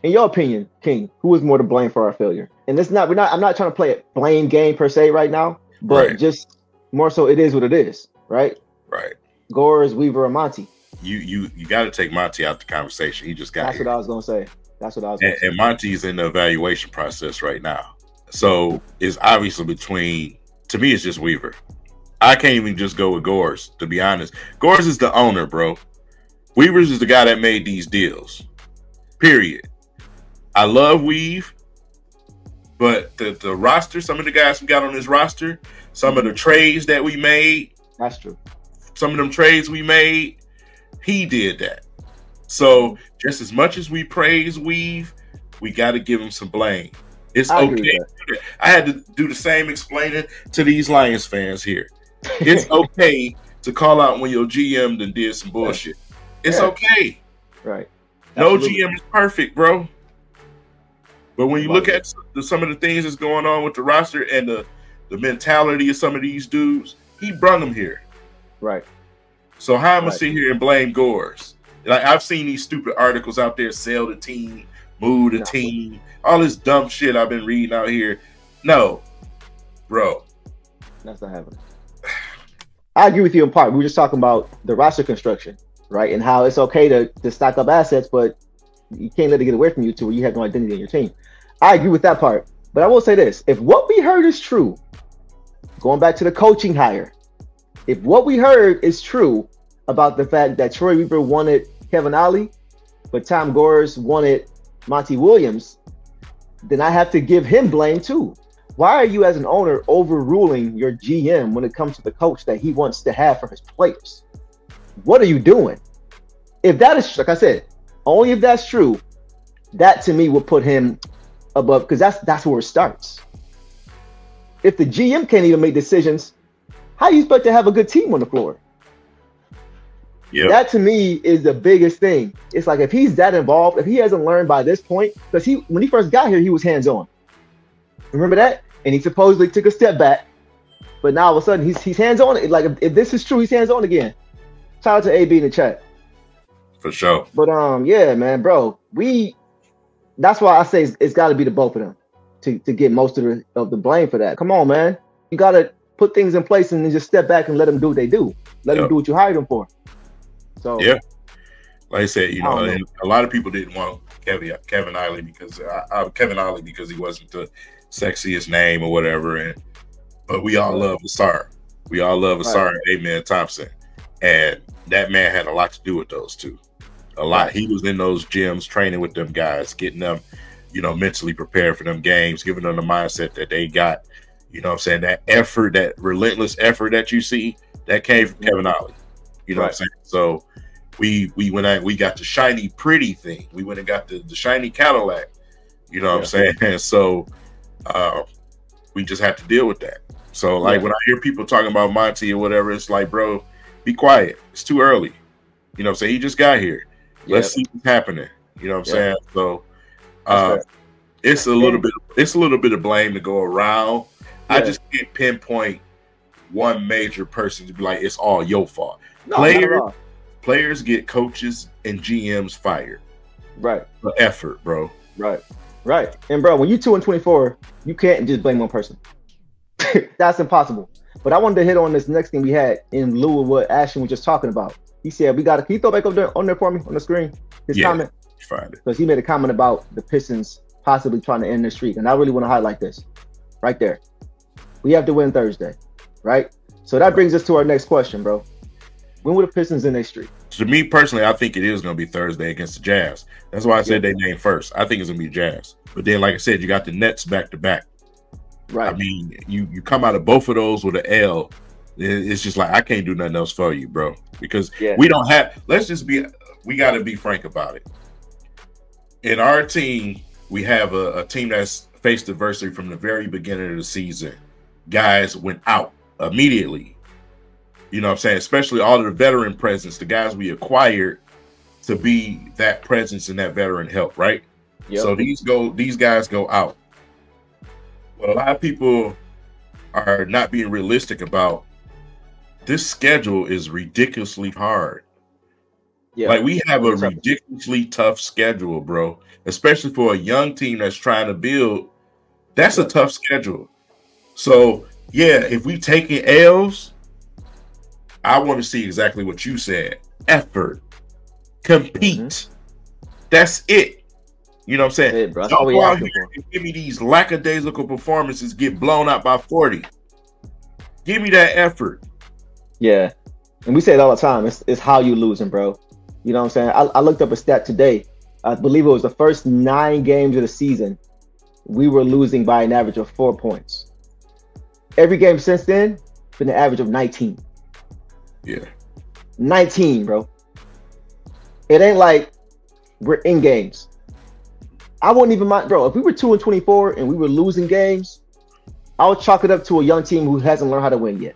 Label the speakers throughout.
Speaker 1: In your opinion, King, who is more to blame for our failure? And it's not. We're not. I'm not trying to play a blame game per se right now, but
Speaker 2: Right.
Speaker 1: just more so, it is what it is, right?
Speaker 2: Right.
Speaker 1: Gores, Weaver, and Monty.
Speaker 2: You got to take Monty out the conversation. He just got
Speaker 1: That's
Speaker 2: here.
Speaker 1: what I was gonna say. That's what I was gonna say.
Speaker 2: And Monty's in the evaluation process right now. So it's obviously between, to me, it's just Weaver. I can't even just go with Gores, to be honest. Gores is the owner, bro. Weaver's is the guy that made these deals. Period. I love Weave, but the roster, some of the guys we got on this roster, some of the trades that we made,
Speaker 1: That's true.
Speaker 2: some of them trades we made, he did that. So just as much as we praise Weave, we got to give him some blame. It's okay. I had to do the same explaining to these Lions fans here. It's okay to call out when your GM done did some bullshit. It's okay.
Speaker 1: Right.
Speaker 2: No
Speaker 1: Absolutely.
Speaker 2: GM is perfect, bro. But when you look at some of the things that's going on with the roster and the mentality of some of these dudes, he brung them here.
Speaker 1: Right.
Speaker 2: So how am I sit here and blame Gores? Like, I've seen these stupid articles out there, sell the team, move the team, all this dumb shit I've been reading out here. No, bro.
Speaker 1: That's not happening. I agree with you in part. We were just talking about the roster construction, right? And how it's okay to stock up assets, but you can't let it get away from you to where you have no identity in your team. I agree with that part. But I will say this. If what we heard is true, going back to the coaching hire, if what we heard is true about the fact that Troy Weaver wanted Kevin Ollie, but Tom Gores wanted Monty Williams, then I have to give him blame too. Why are you as an owner overruling your GM when it comes to the coach that he wants to have for his players? What are you doing? If that is, like I said, only if that's true, that to me will put him above, because that's where it starts. If the GM can't even make decisions, how do you expect to have a good team on the floor? Yep. That to me is the biggest thing. It's like, if he's that involved, if he hasn't learned by this point, because when he first got here, he was hands-on. Remember that? And he supposedly took a step back, but now all of a sudden he's hands-on. Like, if this is true, he's hands-on again. Shout out to AB in the chat.
Speaker 2: For sure.
Speaker 1: But yeah, man, bro, that's why I say it's got to be the both of them to get most of the blame for that. Come on, man, you got to put things in place and then just step back and let them do what they do. Let them do what you hired them for. So
Speaker 2: yeah, like I said, you know, a lot of people didn't want Kevin Ollie because he wasn't the sexiest name or whatever, but we all love Asar. We all love Asar and Amen Thompson, and that man had a lot to do with those two. A lot. He was in those gyms training with them guys, getting them, you know, mentally prepared for them games, giving them the mindset that they got. You know what I'm saying? That effort, that relentless effort that you see, that came from Kevin Ollie. You know what I'm saying? So we got the shiny pretty thing. We went and got the shiny Cadillac. You know what I'm saying? And so we just have to deal with that. So like when I hear people talking about Monty or whatever, it's like, bro, be quiet. It's too early. You know what I'm saying? He just got here. Let's see what's happening. You know what I'm saying? So it's a little bit of blame to go around. I just can't pinpoint one major person to be like, it's all your fault. No, players get coaches and GMs fired.
Speaker 1: Right.
Speaker 2: For effort, bro.
Speaker 1: Right. And bro, when you 2-24, you can't just blame one person. That's impossible. But I wanted to hit on this next thing we had in lieu of what Ashton was just talking about. He said, can you throw back up there on there for me on the screen? His comment. Because he made a comment about the Pistons possibly trying to end their streak. And I really want to highlight this right there. We have to win Thursday, right? So that brings us to our next question, bro. When will the Pistons end their streak?
Speaker 2: To me personally, I think it is going to be Thursday against the Jazz. That's why I said they name first. I think it's going to be Jazz. But then, like I said, you got the Nets back to back.
Speaker 1: Right.
Speaker 2: I mean, you come out of both of those with an L. It's just like, I can't do nothing else for you, bro. Because we don't have, we got to be frank about it. In our team, we have a team that's faced adversity from the very beginning of the season. Guys went out immediately. You know what I'm saying? Especially all of the veteran presence, the guys we acquired to be that presence and that veteran help, right? Yep. So these guys go out. What a lot of people are not being realistic about, this schedule is ridiculously hard.
Speaker 1: Yeah.
Speaker 2: Like we have a ridiculously tough schedule, bro. Especially for a young team that's trying to build. That's a tough schedule. So yeah, if we taking L's, I want to see exactly what you said. Effort, compete. That's it. You know what I'm saying?
Speaker 1: Hey, bro, that's all we asking for.
Speaker 2: Give me these lackadaisical performances, get blown out by 40. Give me that effort.
Speaker 1: Yeah. And we say it all the time. It's how you losing, bro. You know what I'm saying? I looked up a stat today. I believe it was the first 9 games of the season. We were losing by an average of 4 points. Every game since then, been an average of 19.
Speaker 2: Yeah.
Speaker 1: 19, bro. It ain't like we're in games. I wouldn't even mind, bro. If we were 2-24 and we were losing games, I would chalk it up to a young team who hasn't learned how to win yet.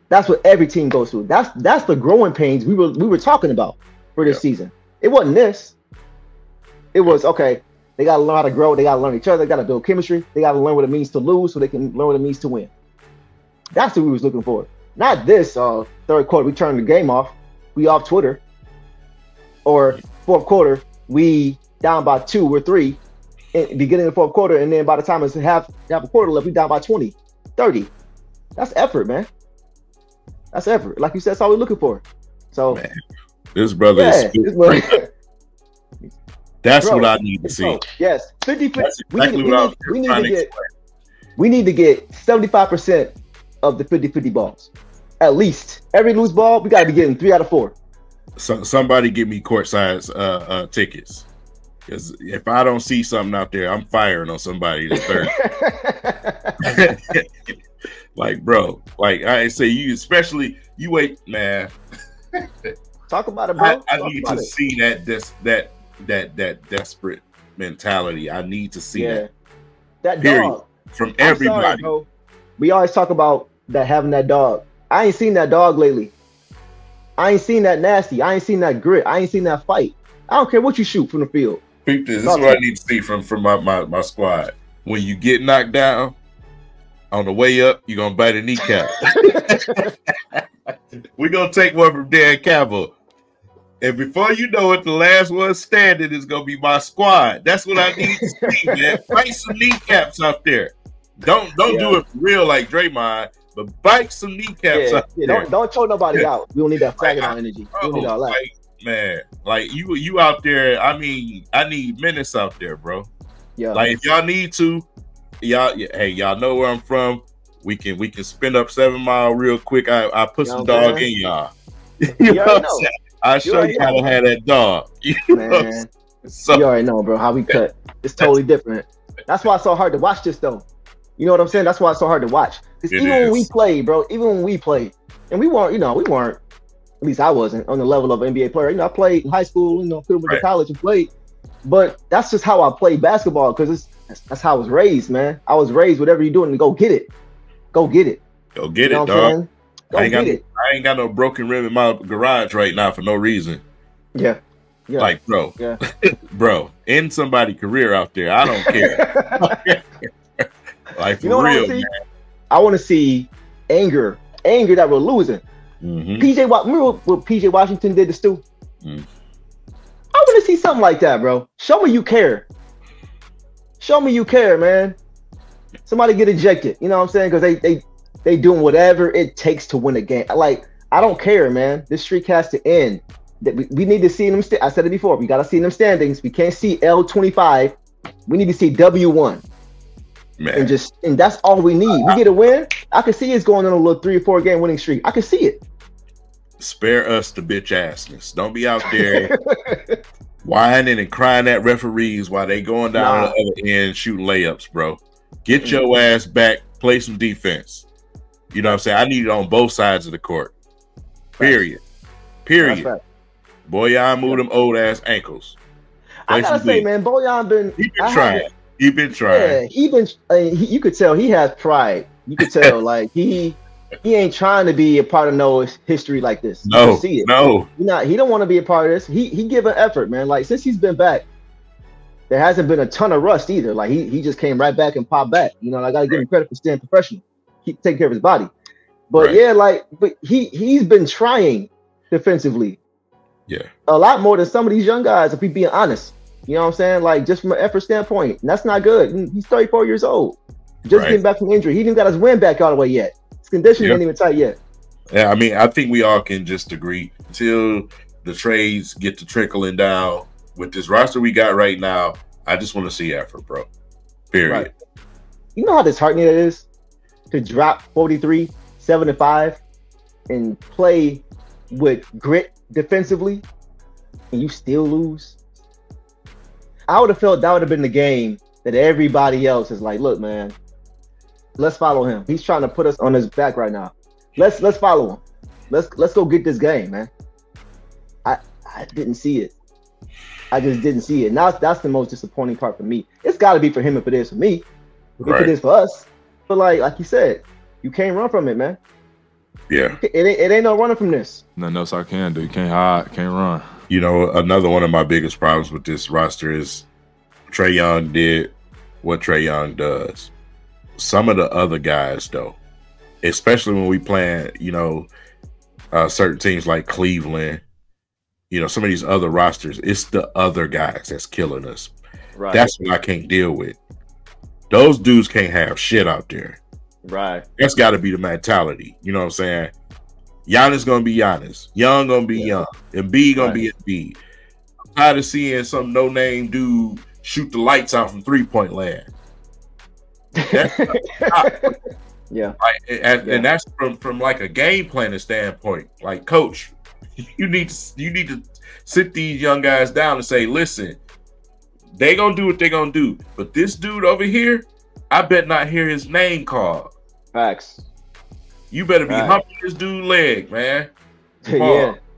Speaker 1: That's what every team goes through. That's the growing pains we were talking about for this season. It wasn't this. It was, okay, they got to learn how to grow. They got to learn each other. They got to build chemistry. They got to learn what it means to lose so they can learn what it means to win. That's what we was looking for. Not this third quarter, we turned the game off. We off Twitter. Or fourth quarter, we down by 2 or 3 in beginning of the fourth quarter. And then by the time it's half a quarter left, we down by 20, 30. That's effort, man. That's effort. Like you said, that's all we're looking for. So,
Speaker 2: man, this brother is that's bro, what I need to see. Bro,
Speaker 1: yes, 50.
Speaker 2: Exactly
Speaker 1: we need to get 75% of the 50-50 balls. At least every loose ball, we got to be getting 3 out of 4.
Speaker 2: So somebody give me courtside tickets, because if I don't see something out there, I'm firing on somebody this third. Like, bro, like I say, you wait, man.
Speaker 1: Talk about it, bro.
Speaker 2: I need to see that desperate mentality. I need to see
Speaker 1: that
Speaker 2: dog from everybody.
Speaker 1: Sorry, bro. We always talk about that, having that dog. I ain't seen that dog lately. I ain't seen that nasty. I ain't seen that grit. I ain't seen that fight. I don't care what you shoot from the field.
Speaker 2: This is what I need to see from my squad. When you get knocked down, on the way up, you're gonna bite a kneecap. We're gonna take one from Dan Campbell. And before you know it, the last one standing is gonna be my squad. That's what I need to see, man. Bite some kneecaps out there. Don't do it for real like Draymond, but bite some kneecaps out there.
Speaker 1: Don't choke nobody out. We don't need that flagging out energy. We don't need all that.
Speaker 2: Man, like you out there. I mean, I need minutes out there, bro.
Speaker 1: Yeah.
Speaker 2: Like if y'all need to, y'all know where I'm from. We can spin up 7 Mile real quick. I put some dog in y'all. You know what I'm saying? I'll show you how to have that dog. You
Speaker 1: man, so, you already know, bro, how we cut. It's totally different. That's why it's so hard to watch this, though. You know what I'm saying? That's why it's so hard to watch. Because even when we played, bro, and we weren't, at least I wasn't on the level of an NBA player. You know, I played in high school, could have went to college and played. But that's just how I played basketball, because that's how I was raised, man. I was raised, whatever you're doing, to go get it. Go get it.
Speaker 2: Go get it, dog. I ain't got no broken rim in my garage right now for no reason.
Speaker 1: Yeah.
Speaker 2: Like, bro. Yeah. Bro, end somebody's career out there. I don't care. Like, for real, man.
Speaker 1: I want to see anger that we're losing. Remember what PJ Washington did to Stu? I want to see something like that, bro. Show me you care. Show me you care, man. Somebody get ejected. You know what I'm saying? Because they doing whatever it takes to win a game. Like, I don't care, man. This streak has to end. We need to see them. I said it before. We got to see them standings. We can't see L25. We need to see W1. Man. And that's all we need. We get a win. I can see it's going on a little 3 or 4 game winning streak. I can see it.
Speaker 2: Spare us the bitch assness. Don't be out there whining and crying at referees while they going down on the other end shooting layups, bro. Get your ass back. Play some defense. You know what I'm saying? I need it on both sides of the court. Period. Boyan moved them old ass ankles.
Speaker 1: I gotta say, man, Boyan been
Speaker 2: trying. He been trying.
Speaker 1: Yeah, you could tell he has pride. You could tell, like he ain't trying to be a part of no history like this.
Speaker 2: No,
Speaker 1: see it.
Speaker 2: No.
Speaker 1: He don't want to be a part of this. He give an effort, man. Like, since he's been back, there hasn't been a ton of rust either. Like, he just came right back and popped back. You know, I gotta give him credit for staying professional. Keep taking care of his body. But but he's been trying defensively.
Speaker 2: Yeah.
Speaker 1: A lot more than some of these young guys, if we being honest. You know what I'm saying? Like, just from an effort standpoint. And that's not good. He's 34 years old. Just getting back from injury. He didn't got his win back all the way yet. His condition ain't even tight yet.
Speaker 2: Yeah, I mean, I think we all can just agree until the trades get to trickling down with this roster we got right now. I just want to see effort, bro. Period.
Speaker 1: Right. You know how disheartening it is to drop 43, 7-5, and play with grit defensively, and you still lose? I would have felt that would have been the game that everybody else is like, look, man, let's follow him. He's trying to put us on his back right now. Let's follow him. Let's go get this game, man. I didn't see it. I just didn't see it. Now that's the most disappointing part for me. It's got to be for him if it is for me. If it is for us. But like you said, you can't run from it, man.
Speaker 2: Yeah.
Speaker 1: It ain't no running from this.
Speaker 3: Nothing else I can do. You can't hide, can't run.
Speaker 2: You know, another one of my biggest problems with this roster is Trae Young did what Trae Young does. Some of the other guys, though, especially when we playing, you know, certain teams like Cleveland, you know, some of these other rosters, it's the other guys that's killing us.
Speaker 1: Right.
Speaker 2: That's what I can't deal with. Those dudes can't have shit out there.
Speaker 1: Right.
Speaker 2: That's got to be the mentality. You know what I'm saying? Giannis gonna be Giannis. Young gonna be Young. Embiid gonna be Embiid. I'm tired of seeing some no-name dude shoot the lights out from three-point land.
Speaker 1: Yeah.
Speaker 2: And that's from like a game planning standpoint. Like, coach, you need to sit these young guys down and say, listen, they gonna do what they gonna do, but this dude over here, I bet not hear his name called.
Speaker 1: Facts.
Speaker 2: You better be humping this dude's leg, man.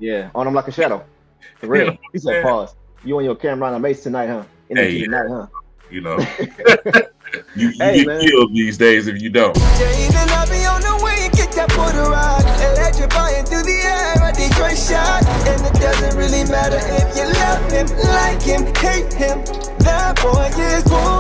Speaker 1: Yeah. On him like a shadow. For real. You know, he said, pause. You and your Cameron and Mace tonight, huh? Tonight, huh?
Speaker 2: You know. you get killed these days if you don't. Electrifying through the air, a Detroit shot. And it doesn't really matter if you love him, like him, hate him. That boy is born.